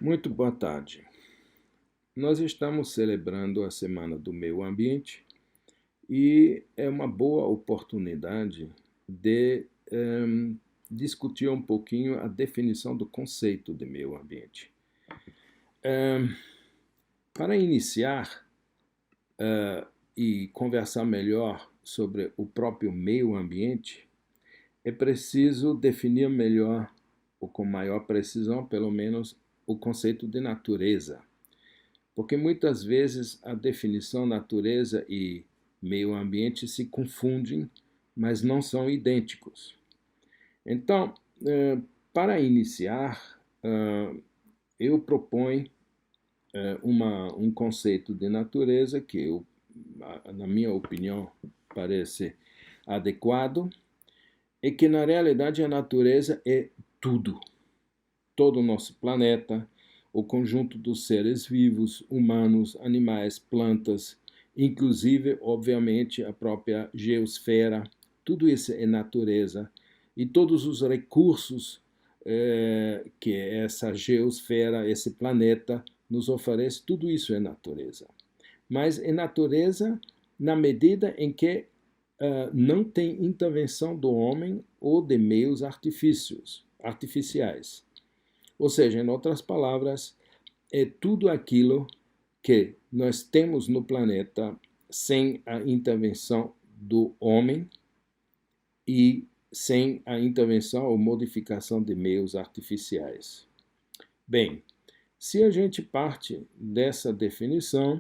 Muito boa tarde. Nós estamos celebrando a Semana do Meio Ambiente e é uma boa oportunidade de discutir um pouquinho a definição do conceito de meio ambiente. Para iniciar e conversar melhor sobre o próprio meio ambiente, é preciso definir melhor, ou com maior precisão, pelo menos, o conceito de natureza. Porque muitas vezes a definição natureza e meio ambiente se confundem, mas não são idênticos. Então, para iniciar, eu proponho um conceito de natureza que, na minha opinião, parece adequado, e que, na realidade, a natureza é tudo. Todo o nosso planeta, o conjunto dos seres vivos, humanos, animais, plantas, inclusive, obviamente, a própria geosfera, tudo isso é natureza. E todos os recursos que essa geosfera, esse planeta, nos oferece, tudo isso é natureza. Mas é natureza na medida em que não tem intervenção do homem ou de meios artificiais. Ou seja, em outras palavras, é tudo aquilo que nós temos no planeta sem a intervenção do homem e sem a intervenção ou modificação de meios artificiais. Bem, se a gente parte dessa definição,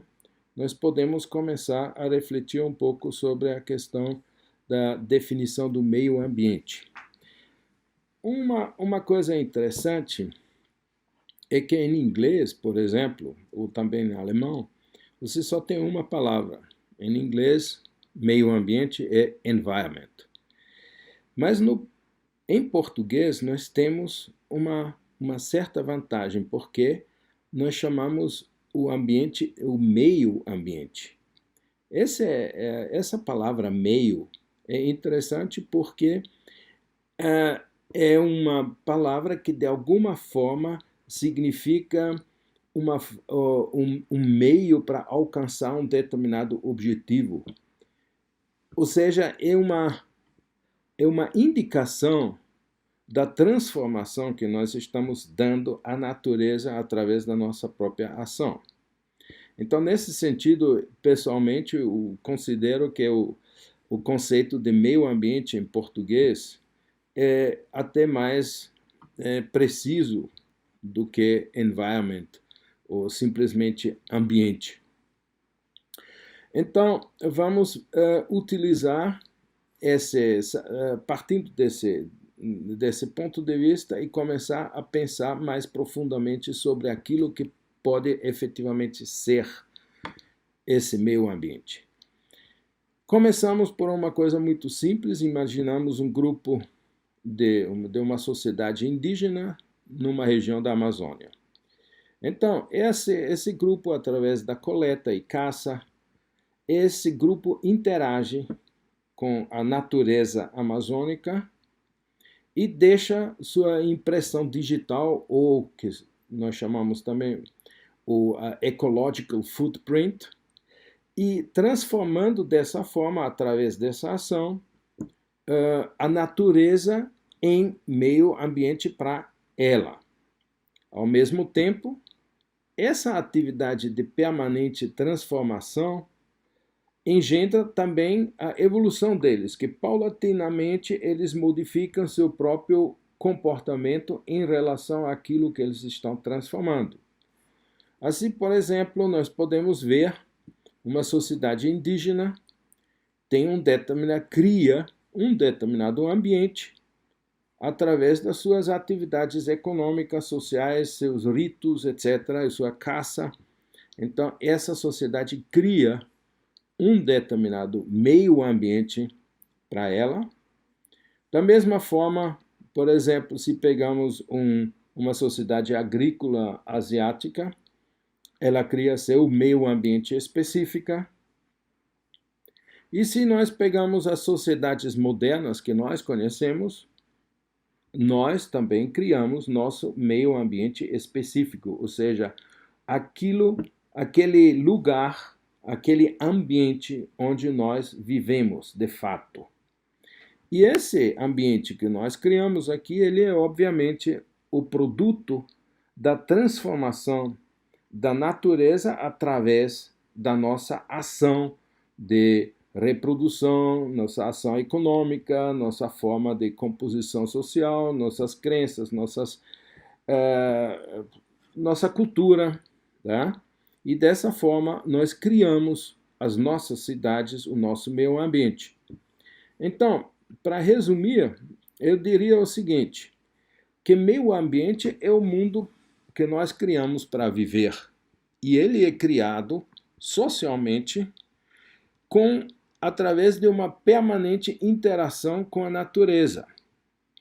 nós podemos começar a refletir um pouco sobre a questão da definição do meio ambiente. Uma coisa interessante é que em inglês, por exemplo, ou também em alemão, você só tem uma palavra. Em inglês, meio ambiente é environment. Mas em português nós temos uma certa vantagem, porque nós chamamos o ambiente, o meio ambiente. Essa palavra meio é interessante porque é uma palavra que de alguma forma significa um meio para alcançar um determinado objetivo. Ou seja, é uma indicação da transformação que nós estamos dando à natureza através da nossa própria ação. Então, nesse sentido, pessoalmente, eu considero que o conceito de meio ambiente em português é até mais preciso do que environment, ou simplesmente ambiente. Então, vamos utilizar partindo desse ponto de vista e começar a pensar mais profundamente sobre aquilo que pode efetivamente ser esse meio ambiente. Começamos por uma coisa muito simples, imaginamos um grupo de uma sociedade indígena numa região da Amazônia. Então, esse grupo, através da coleta e caça, esse grupo interage com a natureza amazônica e deixa sua impressão digital, ou que nós chamamos também o ecological footprint, e transformando dessa forma, através dessa ação, a natureza em meio ambiente para ela. Ao mesmo tempo, essa atividade de permanente transformação engendra também a evolução deles, que paulatinamente eles modificam seu próprio comportamento em relação àquilo que eles estão transformando. Assim, por exemplo, nós podemos ver uma sociedade indígena cria um determinado ambiente através das suas atividades econômicas, sociais, seus ritos, etc., sua caça. Então, essa sociedade cria um determinado meio ambiente para ela. Da mesma forma, por exemplo, se pegamos uma sociedade agrícola asiática, ela cria seu meio ambiente específica. E se nós pegamos as sociedades modernas que nós conhecemos, nós também criamos nosso meio ambiente específico, ou seja, aquele lugar, aquele ambiente onde nós vivemos de fato. E esse ambiente que nós criamos aqui, ele é obviamente o produto da transformação da natureza através da nossa ação de reprodução, nossa ação econômica, nossa forma de composição social, nossas crenças, nossa cultura, tá? E dessa forma nós criamos as nossas cidades, o nosso meio ambiente. Então, para resumir, eu diria o seguinte, que meio ambiente é o mundo que nós criamos para viver. E ele é criado socialmente através de uma permanente interação com a natureza.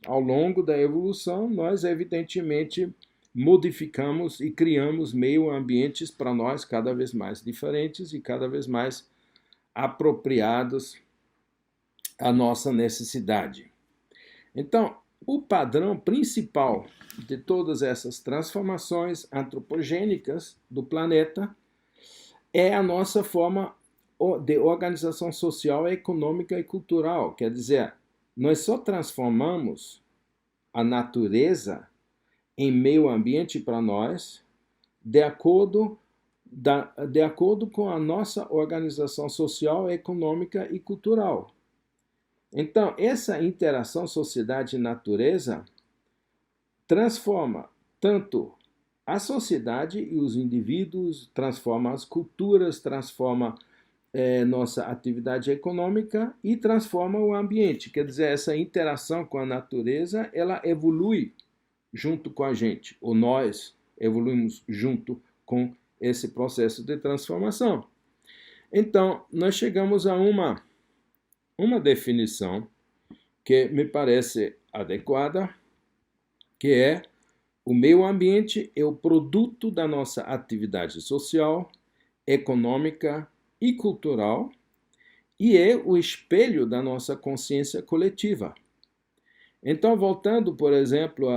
Ao longo da evolução, nós evidentemente modificamos e criamos meio ambientes para nós cada vez mais diferentes e cada vez mais apropriados à nossa necessidade. Então, o padrão principal de todas essas transformações antropogênicas do planeta é a nossa forma de organização social, econômica e cultural. Quer dizer, nós só transformamos a natureza em meio ambiente para nós de acordo com a nossa organização social, econômica e cultural. Então, essa interação sociedade-natureza transforma tanto a sociedade e os indivíduos, transforma as culturas, transforma nossa atividade econômica e transforma o ambiente. Quer dizer, essa interação com a natureza, ela evolui junto com a gente, ou nós evoluímos junto com esse processo de transformação. Então, nós chegamos a uma definição que me parece adequada, que é o meio ambiente é o produto da nossa atividade social, econômica e cultural e é o espelho da nossa consciência coletiva. Então, voltando, por exemplo,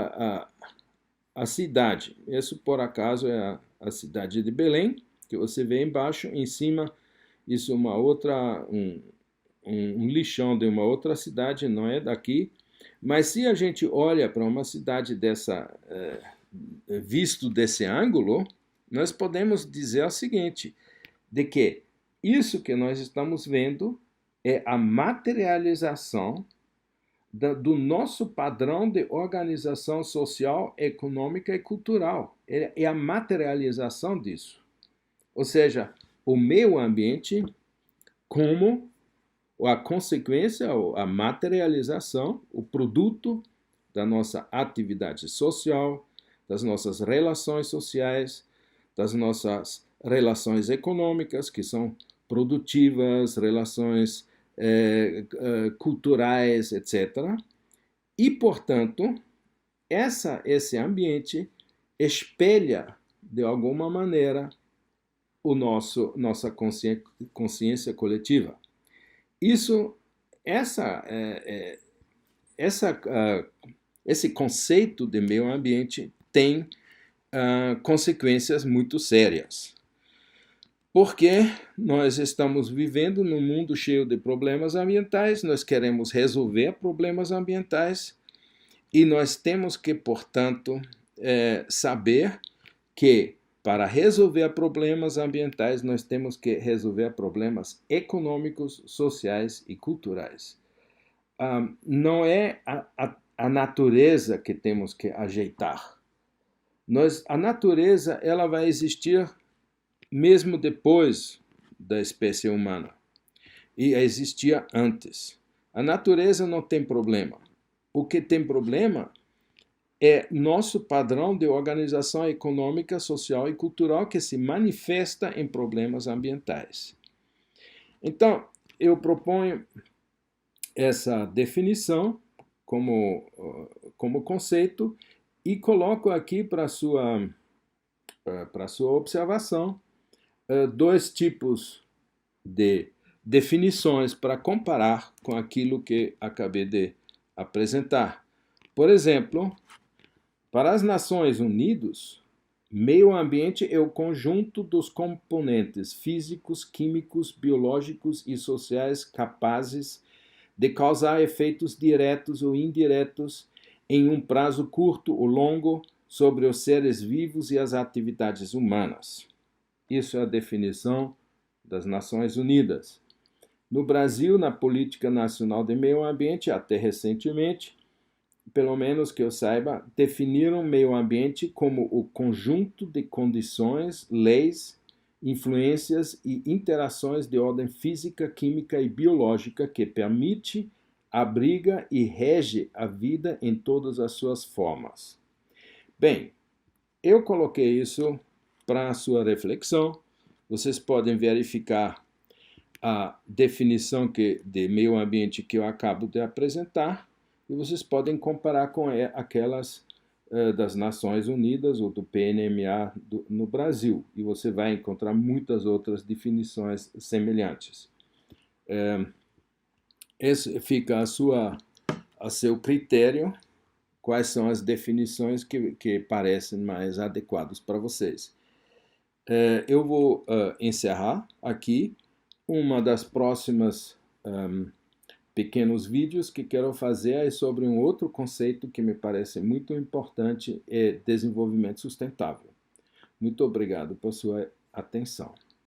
à cidade, isso por acaso é a cidade de Belém, que você vê embaixo, em cima, isso é uma outra, um lixão de uma outra cidade, não é daqui, mas se a gente olha para uma cidade dessa, visto desse ângulo, nós podemos dizer o seguinte, de que isso que nós estamos vendo é a materialização do nosso padrão de organização social, econômica e cultural. É a materialização disso. Ou seja, o meio ambiente como a consequência, a materialização, o produto da nossa atividade social, das nossas relações sociais, das nossas relações econômicas, que são produtivas, relações culturais, etc. E, portanto, esse ambiente espelha, de alguma maneira, nossa consciência coletiva. Esse conceito de meio ambiente tem consequências muito sérias. Porque nós estamos vivendo num mundo cheio de problemas ambientais, nós queremos resolver problemas ambientais e nós temos que, portanto, saber que para resolver problemas ambientais nós temos que resolver problemas econômicos, sociais e culturais. Não é a natureza que temos que ajeitar. A natureza ela vai existir mesmo depois da espécie humana, e existia antes. A natureza não tem problema. O que tem problema é nosso padrão de organização econômica, social e cultural que se manifesta em problemas ambientais. Então, eu proponho essa definição como conceito e coloco aqui para sua observação dois tipos de definições para comparar com aquilo que acabei de apresentar. Por exemplo, para as Nações Unidas, meio ambiente é o conjunto dos componentes físicos, químicos, biológicos e sociais capazes de causar efeitos diretos ou indiretos em um prazo curto ou longo sobre os seres vivos e as atividades humanas. Isso é a definição das Nações Unidas. No Brasil, na Política Nacional de Meio Ambiente, até recentemente, pelo menos que eu saiba, definiram o meio ambiente como o conjunto de condições, leis, influências e interações de ordem física, química e biológica que permite, abriga e rege a vida em todas as suas formas. Bem, eu coloquei isso para a sua reflexão. Vocês podem verificar a definição de meio ambiente que eu acabo de apresentar e vocês podem comparar com aquelas das Nações Unidas ou do PNMA no Brasil, e você vai encontrar muitas outras definições semelhantes. Esse fica a seu critério quais são as definições que parecem mais adequadas para vocês. Eu vou encerrar aqui. Uma das próximas pequenos vídeos que quero fazer é sobre um outro conceito que me parece muito importante, é desenvolvimento sustentável. Muito obrigado por sua atenção.